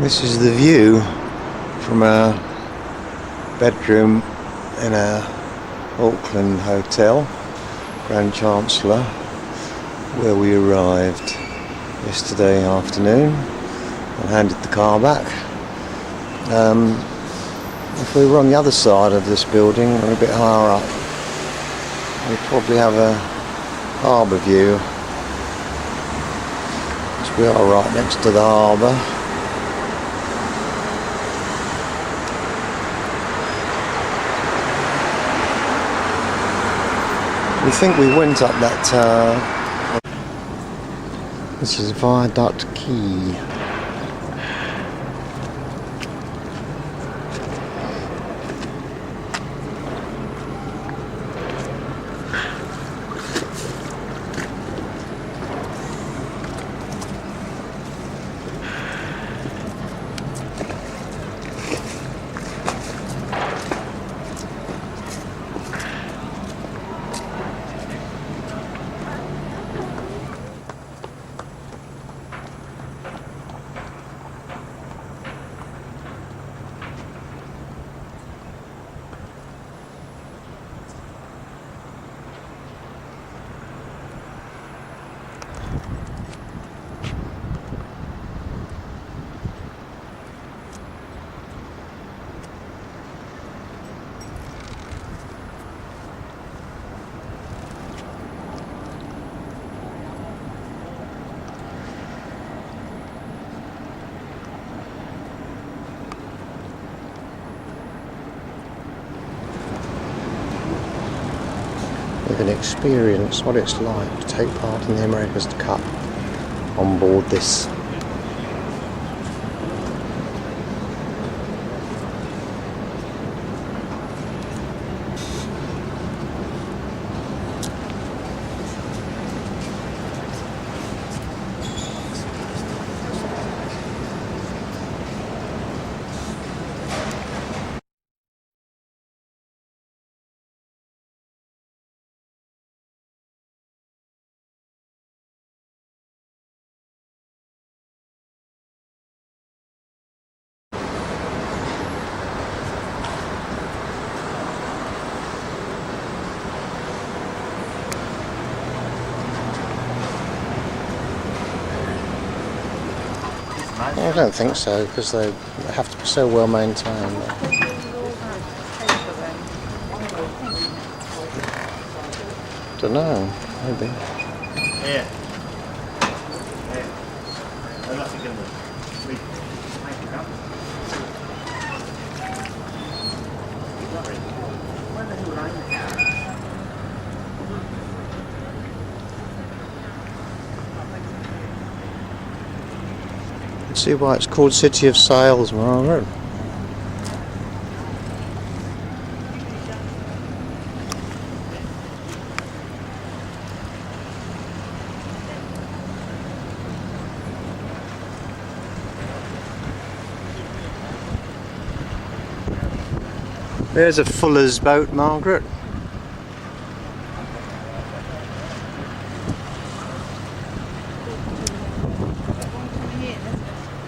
This is the view from our bedroom in our Auckland hotel, Grand Chancellor, where we arrived yesterday afternoon and handed the car back. If we were on the other side of this building and a bit higher up, we'd probably have a harbour view, because we are right next to the harbour. We think we went up that this is Viaduct Quay. We can experience what it's like to take part in the America's Cup on board this. I don't think so, because they have to be so well maintained. Don't know, maybe. Yeah. See why it's called City of Sails, Margaret. There's a fuller's boat, Margaret.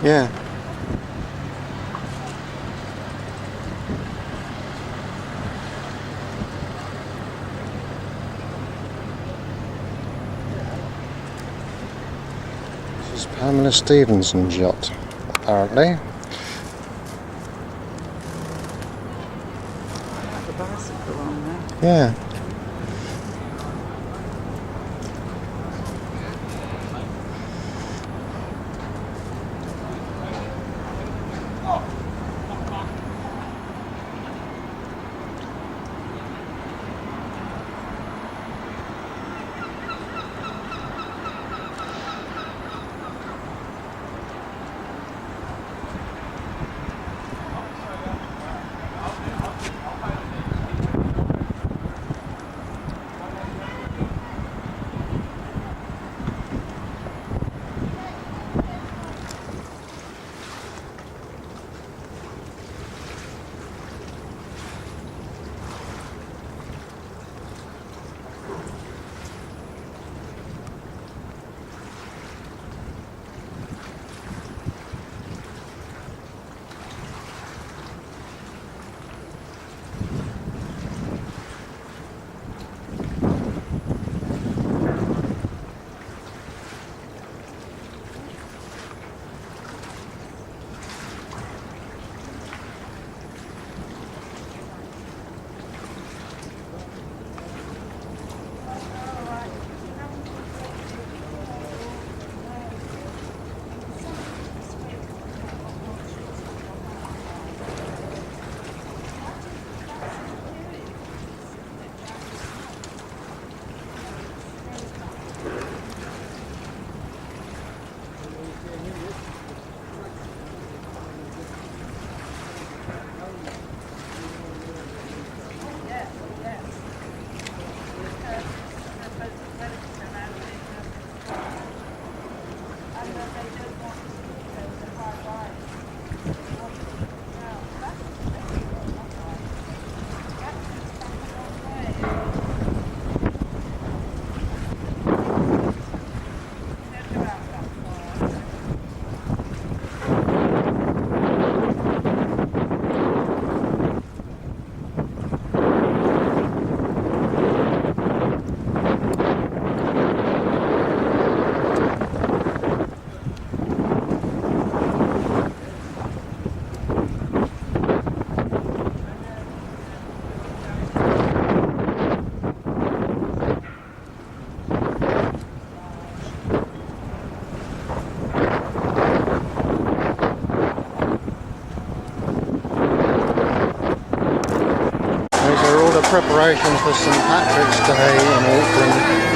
Yeah. This is Pamela Stevenson's yacht, apparently. The bicycle on there. Yeah. preparations for St Patrick's Day in Auckland.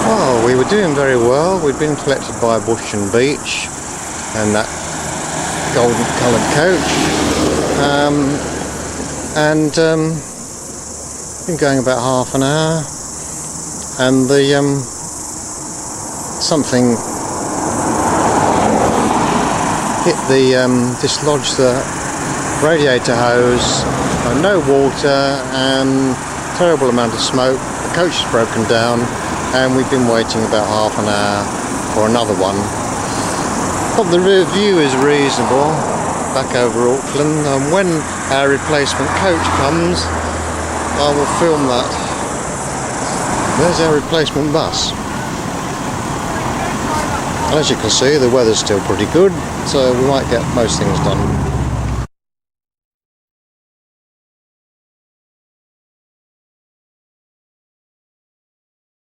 Well, we were doing very well. We'd been collected by Bush and Beach and that golden coloured coach, been going about half an hour, and the something hit the dislodged the radiator hose. No water, terrible amount of smoke. The coach is broken down, and we've been waiting about half an hour for another one. But the review is reasonable back over Auckland, and when our replacement coach comes, I will film that. There's our replacement bus. And as you can see, the weather's still pretty good, so we might get most things done.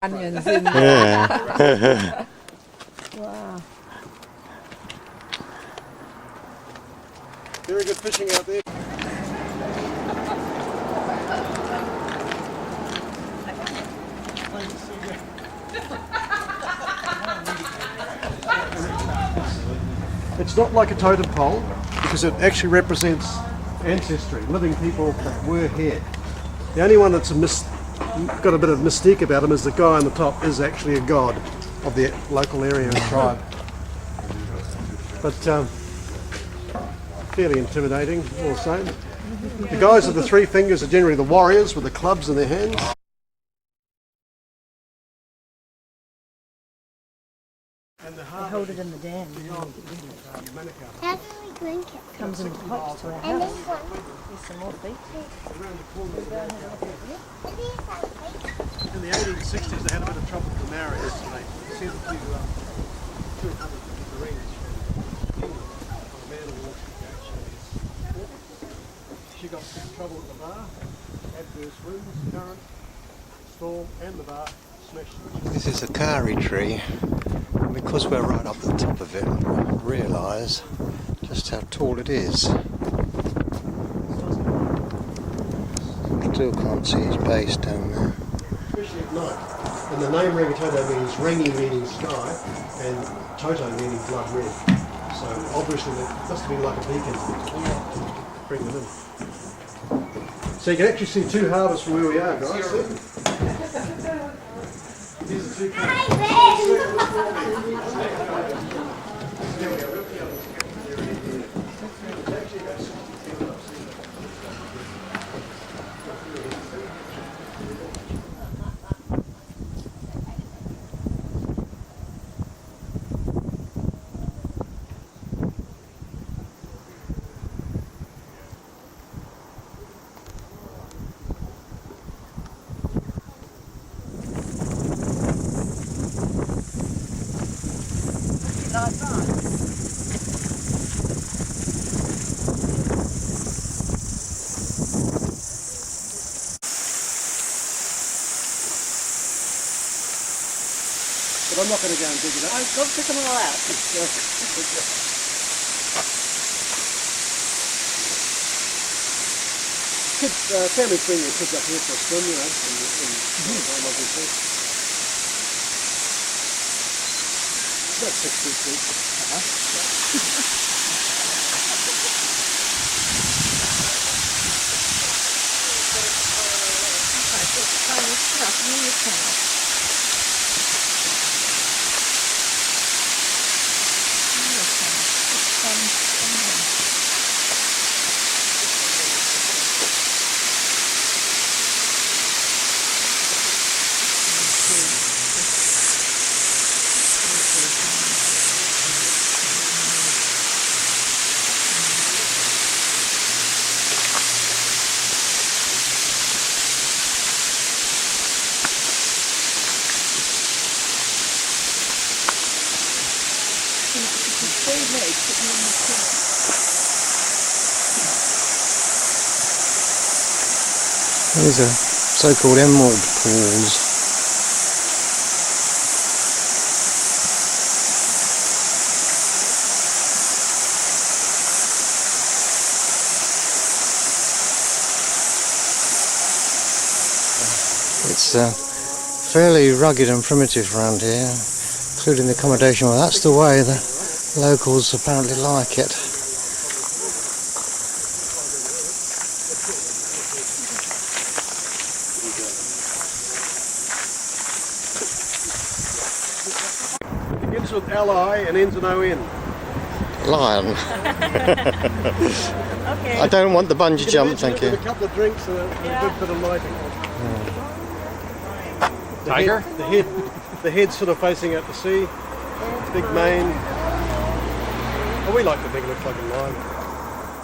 Onions in Yeah. Wow. Very good fishing out there. It's not like a totem pole because it actually represents ancestry, living people that were here. The only one that's got a bit of mystique about him is the guy on the top is actually a god of the local area and tribe. But fairly intimidating all the same. The guys with the three fingers are generally the warriors with the clubs in their hands. And the They hold it in the dam. How do we drink it? Comes in pipes to our And house. this one. There's some more feet. In the 1860s they had a bit of trouble with the Maoris and they sent a few 200 Marines from England on a man of war ship. She got in trouble at the bar, adverse winds, current, storm and the bar smashed. This is a kauri tree, and because we're right up the top of it, I realise just how tall it is. Still can't see its base down there. Especially at night. And the name Rangitoto means rangi meaning sky and toto meaning blood red. So obviously that must have been like a beacon to bring them in. So you can actually see two harbours from where we are, guys. These are two But I'm not going to go and dig it up. I've got to pick them all out. Kids, families bring their kids up here for a swim, you know, and obviously. About 6 feet deep. These are so-called emerald pools. It's fairly rugged and primitive around here, including the accommodation. Well, that's the way the locals apparently like it. It begins with L-I and ends in O-N. Lion. Okay. I don't want the bungee jump, thank you. With a couple of drinks and a good bit of lighting. Tiger? The head's sort of facing out to sea. Big mane. Oh, we like to think it looks like a lion.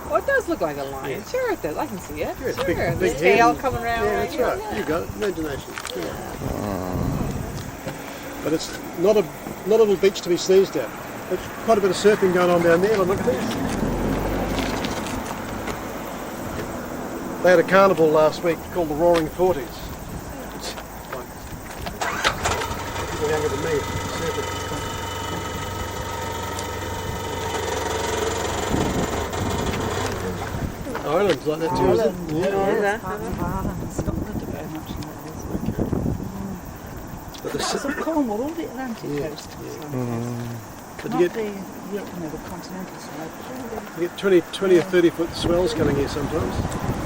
Oh, it does look like a lion. Sure it does. I can see it. Yeah, it's Sure. big the head tail and- coming around. Yeah, that's right. right. You got it. Imagination. Yeah. But it's not a little beach to be sneezed at. There's quite a bit of surfing going on down there. Look at this. They had a carnival last week called the Roaring Forties. It's like people younger than me surfing. Ireland's like that too, is it? Yeah, Ireland and Scotland are very much like But this. the, So Cornwall, all the Atlantic coast. but Not you the, the continental side. get 20 or 30 foot swells coming here sometimes.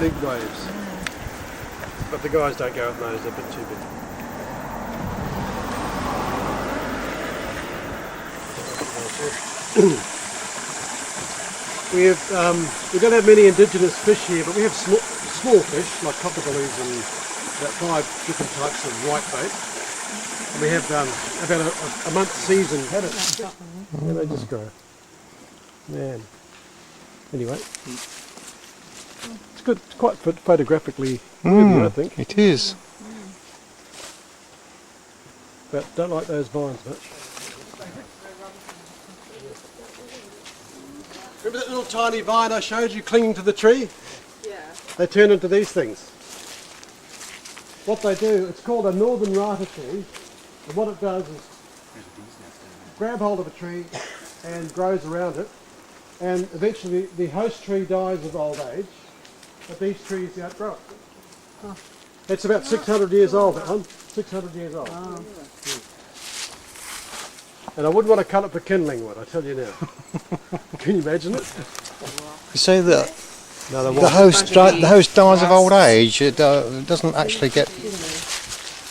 Big waves. But the guys don't go up those, they're a bit too big. We don't have many indigenous fish here, but we have small fish like cockabillies and about 5 different types of whitebait. And we have about a month's season had it. Yeah, they just grow. Man. Anyway, it's good. It's quite photographically worthy, I think. It is. But don't like those vines much. Remember that little tiny vine I showed you clinging to the tree? Yeah. They turn into these things. What they do, it's called a northern rata tree, and what it does is grab hold of a tree and grows around it, and eventually the host tree dies of old age, but these trees outgrow it. It's about 600 years old, that one. 600 years old. Oh. And I wouldn't want to cut it for kindling wood, I tell you now. Can you imagine it? You say that No, the host dies of old age. It doesn't actually get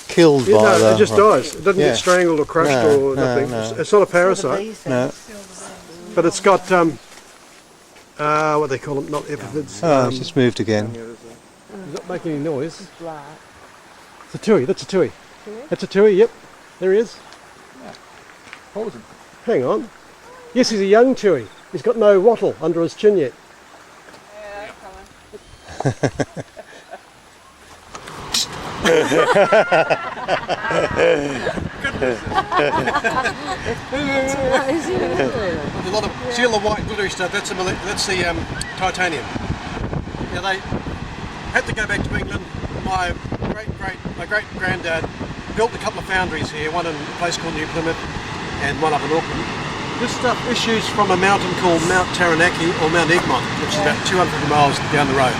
killed by no, the. it just dies. It doesn't Yeah. get strangled or crushed No, or no, nothing. no. It's not a parasite, No. but it's got what they call them, not epiphyds. Oh, it's just moved again. Does not make any noise. It's a tui. That's a tui. That's a tui. Yep, there he is. Hang on. Yes, he's a young tui. He's got no wattle under his chin yet. There's a lot of see all the white glittery stuff. That's the titanium. Yeah, they had to go back to England. My great granddad built a couple of foundries here. One in a place called New Plymouth, and one up in Auckland. This stuff issues from a mountain called Mount Taranaki or Mount Egmont, which is about 200 miles down the road.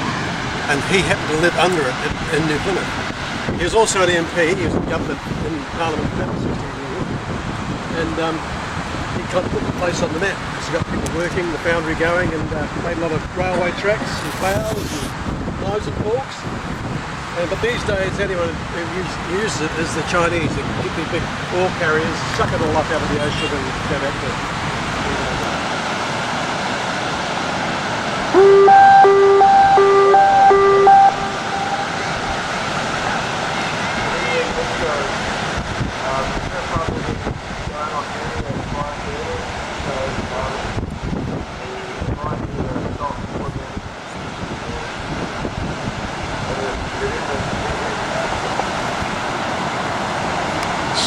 And he happened to live under it in New Plymouth. He was also an MP. He was in government in Parliament for about 16 years. And he kind of put the place on the map because he got people working, the foundry going, and made a lot of railway tracks and ploughs and knives and forks. But these days, anyone who uses it is the Chinese. They get these big ore carriers, suck it all up out of the ocean and go back to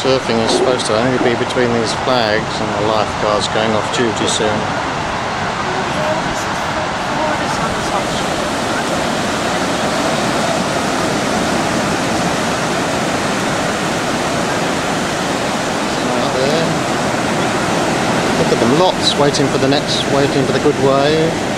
Surfing is supposed to only be between these flags and the lifeguards going off duty soon. lots waiting for the good wave.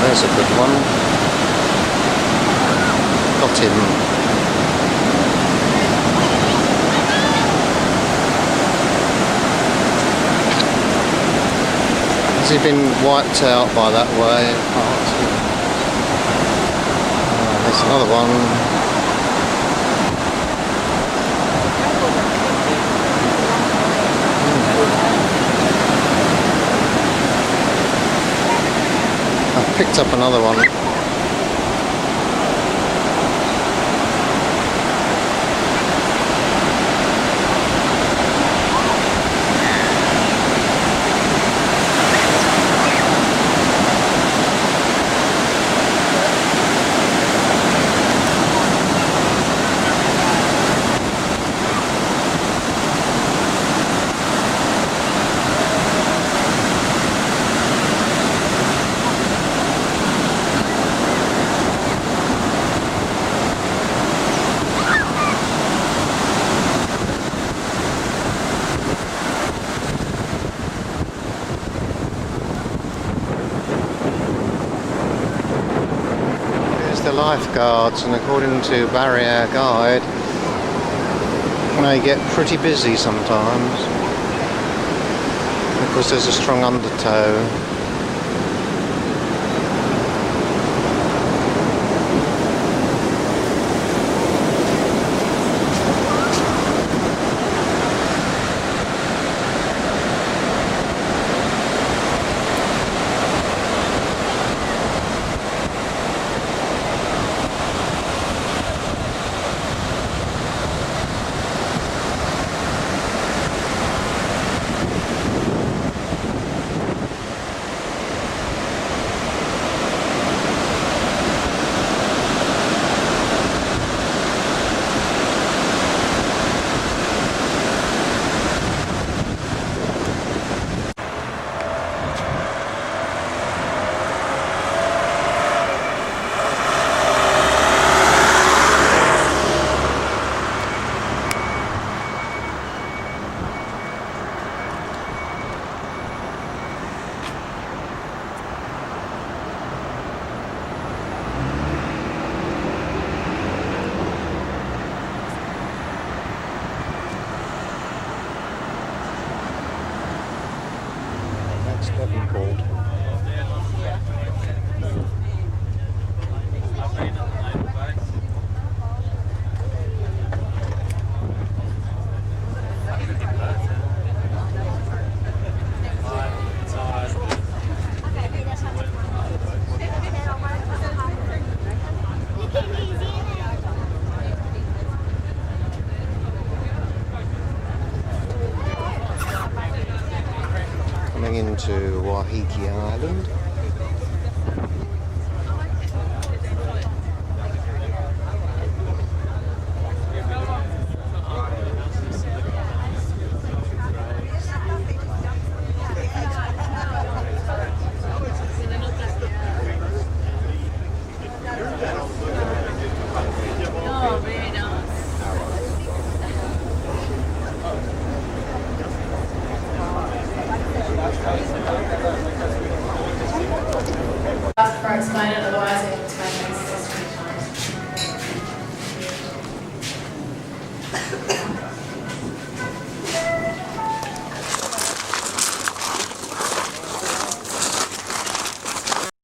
There's a good one. Got him. Has he been wiped out by that wave? Oh, there's another one. Picked up another one. The lifeguards, and according to Barry, our guide, they get pretty busy sometimes because there's a strong undertow. Called. Coming into Waiheke Island.